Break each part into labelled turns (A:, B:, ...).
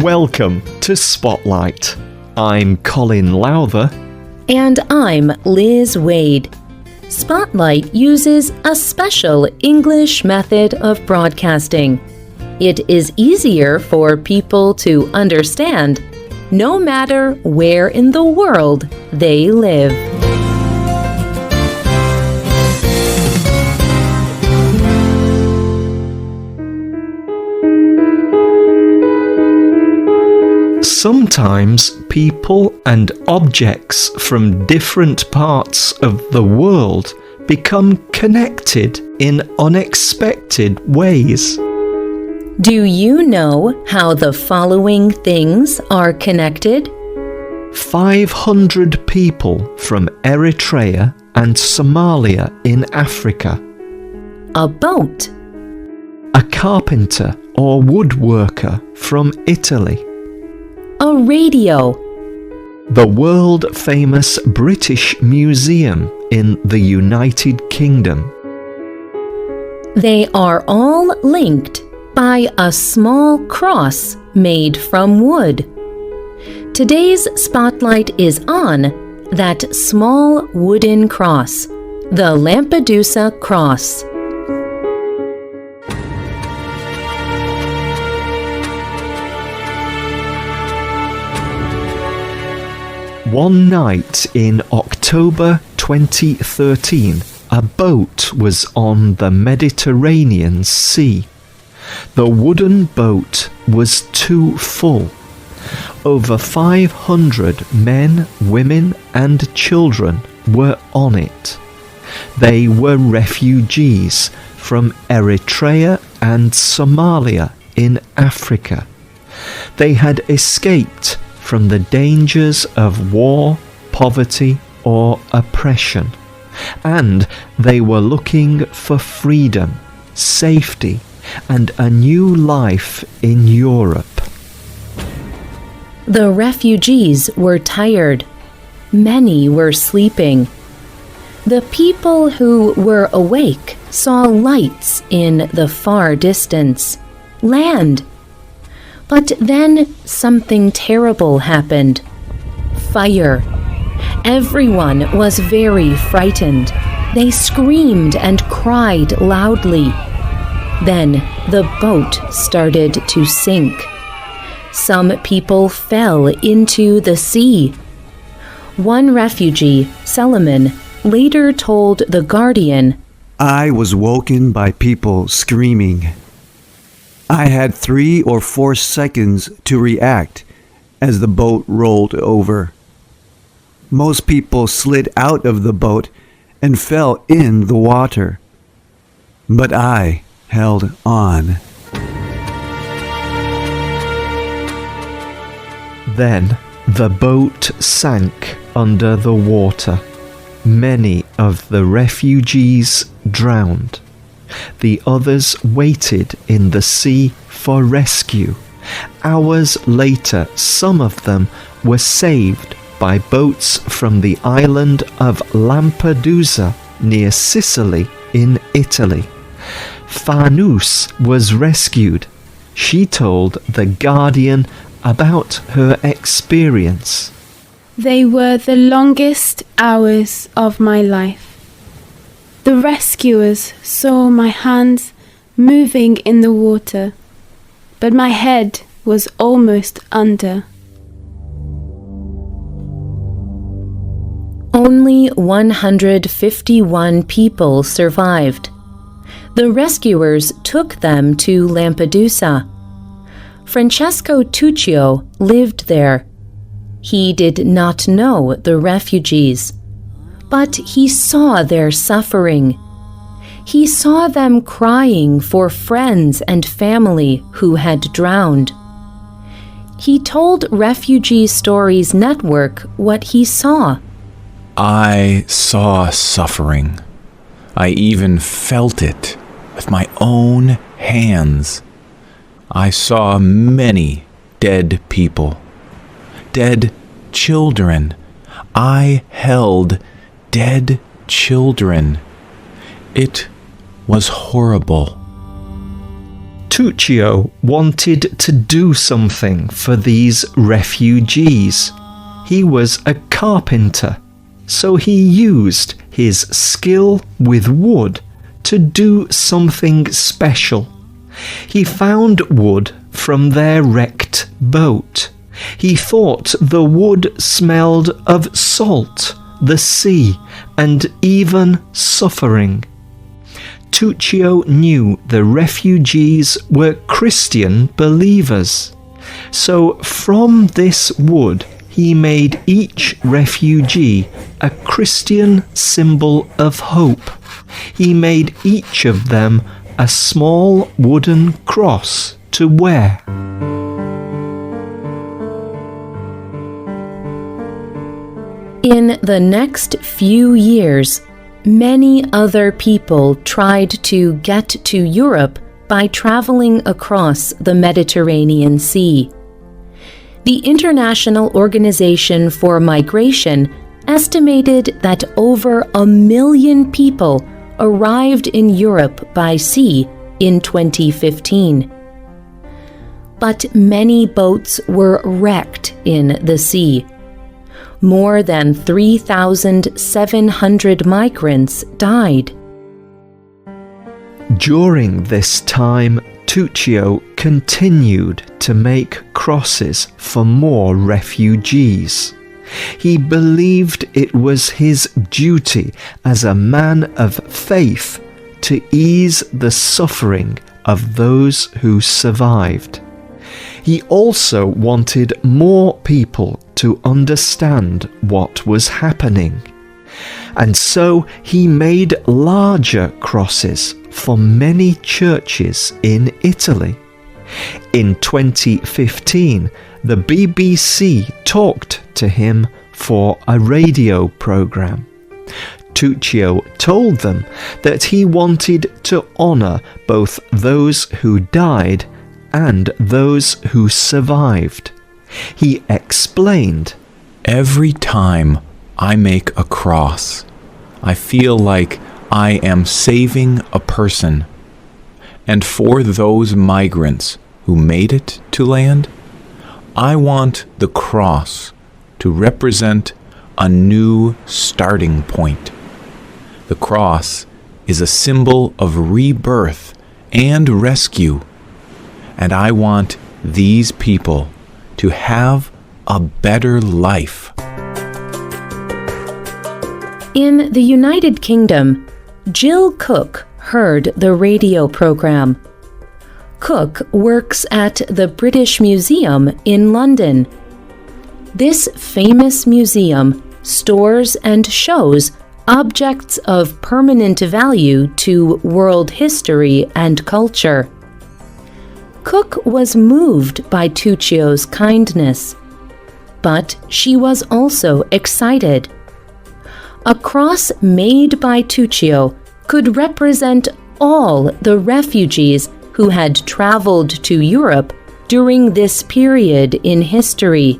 A: Welcome to Spotlight. I'm Colin Lowther.
B: And I'm Liz Wade. Spotlight uses a special English method of broadcasting. It is easier for people to understand, no matter where in the world they live.
A: Sometimes people and objects from different parts of the world become connected in unexpected ways.
B: Do you know how the following things are connected?
A: 500 people from Eritrea and Somalia in Africa.
B: A boat.
A: A carpenter or woodworker from Italy.
B: A radio.
A: The world-famous British Museum in the United Kingdom.
B: They are all linked by a small cross made from wood. Today's spotlight is on that small wooden cross, the Lampedusa cross.
A: One night in October 2013, a boat was on the Mediterranean Sea. The wooden boat was too full. Over 500 men, women and children were on it. They were refugees from Eritrea and Somalia in Africa. They had escaped from the dangers of war, poverty or oppression, and they were looking for freedom, safety and a new life in Europe.
B: The refugees were tired. Many were sleeping. The people who were awake saw lights in the far distance, land. But then something terrible happened. Fire. Everyone was very frightened. They screamed and cried loudly. Then the boat started to sink. Some people fell into the sea. One refugee, Solomon, later told The Guardian,
C: "I was woken by people screaming. I had 3 or 4 seconds to react as the boat rolled over. Most people slid out of the boat and fell in the water. But I held on."
A: Then the boat sank under the water. Many of the refugees drowned. The others waited in the sea for rescue. Hours later, some of them were saved by boats from the island of Lampedusa near Sicily in Italy. Fanus was rescued. She told The Guardian about her experience.
D: "They were the longest hours of my life. The rescuers saw my hands moving in the water, but my head was almost under."
B: Only 151 people survived. The rescuers took them to Lampedusa. Francesco Tuccio lived there. He did not know the refugees, but he saw their suffering. He saw them crying for friends and family who had drowned. He told Refugee Stories Network what he saw.
E: "I saw suffering. I even felt it with my own hands. I saw many dead people, dead children. I held dead children. It was horrible."
A: Tuccio wanted to do something for these refugees. He was a carpenter, so he used his skill with wood to do something special. He found wood from their wrecked boat. He thought the wood smelled of salt, the sea, and even suffering. Tuccio knew the refugees were Christian believers. So from this wood, he made each refugee a Christian symbol of hope. He made each of them a small wooden cross to wear.
B: In the next few years, many other people tried to get to Europe by traveling across the Mediterranean Sea. The International Organization for Migration estimated that over 1 million people arrived in Europe by sea in 2015. But many boats were wrecked in the sea. More than 3,700 migrants died.
A: During this time, Tuccio continued to make crosses for more refugees. He believed it was his duty as a man of faith to ease the suffering of those who survived. He also wanted more people to understand what was happening. And so he made larger crosses for many churches in Italy. In 2015, the BBC talked to him for a radio program. Tuccio told them that he wanted to honour both those who died and those who survived. He explained,
E: Every time I make a cross, I feel like I am saving a person. And for those migrants who made it to land, I want the cross to represent a new starting point. The cross is a symbol of rebirth and rescue, and I want these people to have a better life.
B: In the United Kingdom, Jill Cook heard the radio program. Cook works at the British Museum in London. This famous museum stores and shows objects of permanent value to world history and culture. Cook was moved by Tuccio's kindness, but she was also excited. A cross made by Tuccio could represent all the refugees who had traveled to Europe during this period in history.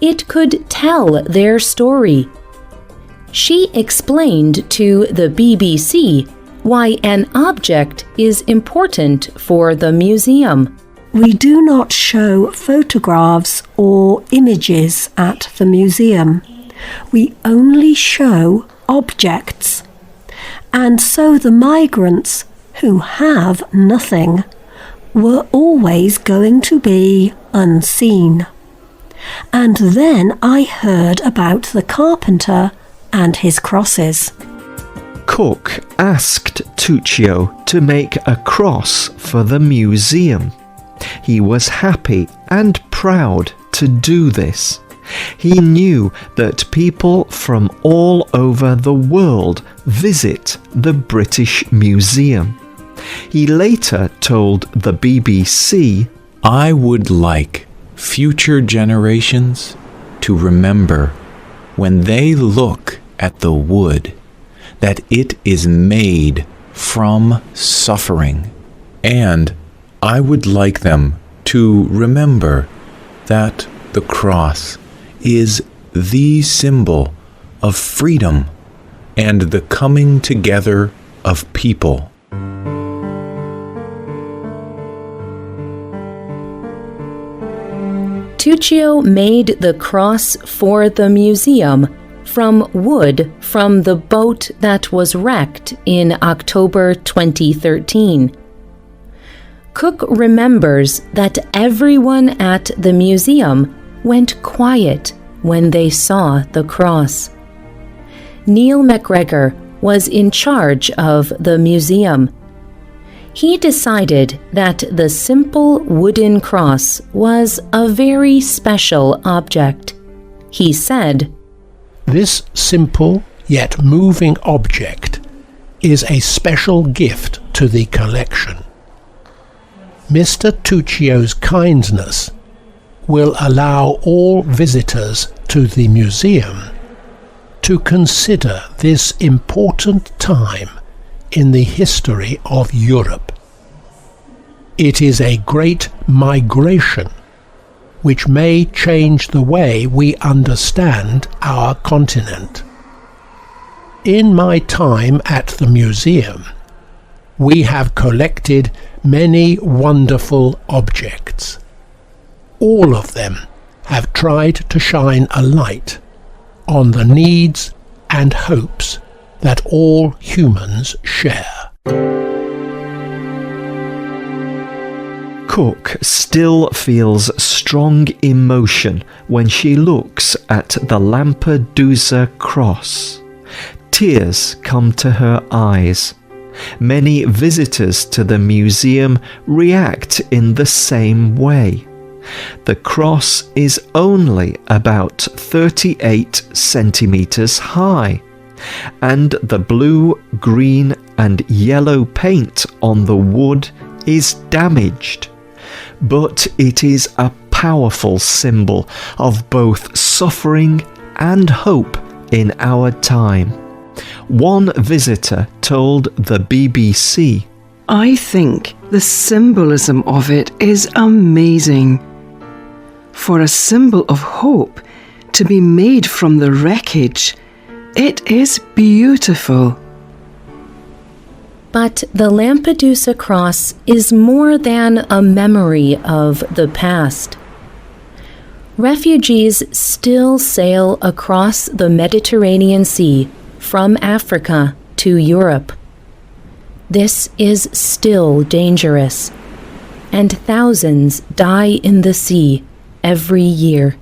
B: It could tell their story. She explained to the BBC why an object is important for the museum.
F: We do not show photographs or images at the museum. We only show objects. And so the migrants who have nothing were always going to be unseen. And then I heard about the carpenter and his crosses.
A: Cook asked Tuccio to make a cross for the museum. He was happy and proud to do this. He knew that people from all over the world visit the British Museum. He later told the BBC,
E: I would like future generations to remember when they look at the wood that it is made from suffering. And I would like them to remember that the cross is the symbol of freedom and the coming together of people.
B: Tuccio made the cross for the museum from wood from the boat that was wrecked in October 2013. Cook remembers that everyone at the museum went quiet when they saw the cross. Neil MacGregor was in charge of the museum. He decided that the simple wooden cross was a very special object. He said,
G: "This simple yet moving object is a special gift to the collection. Mr. Tuccio's kindness will allow all visitors to the museum to consider this important time in the history of Europe. It is a great migration which may change the way we understand our continent. In my time at the museum, we have collected many wonderful objects. All of them have tried to shine a light on the needs and hopes that all humans share."
A: Cook still feels strong emotion when she looks at the Lampedusa cross. Tears come to her eyes. Many visitors to the museum react in the same way. The cross is only about 38 centimeters high, and the blue, green and yellow paint on the wood is damaged. But it is a powerful symbol of both suffering and hope in our time. One visitor told the BBC,
H: "I think the symbolism of it is amazing. For a symbol of hope to be made from the wreckage, it is beautiful."
B: But the Lampedusa cross is more than a memory of the past. Refugees still sail across the Mediterranean Sea from Africa to Europe. This is still dangerous, and thousands die in the sea every year.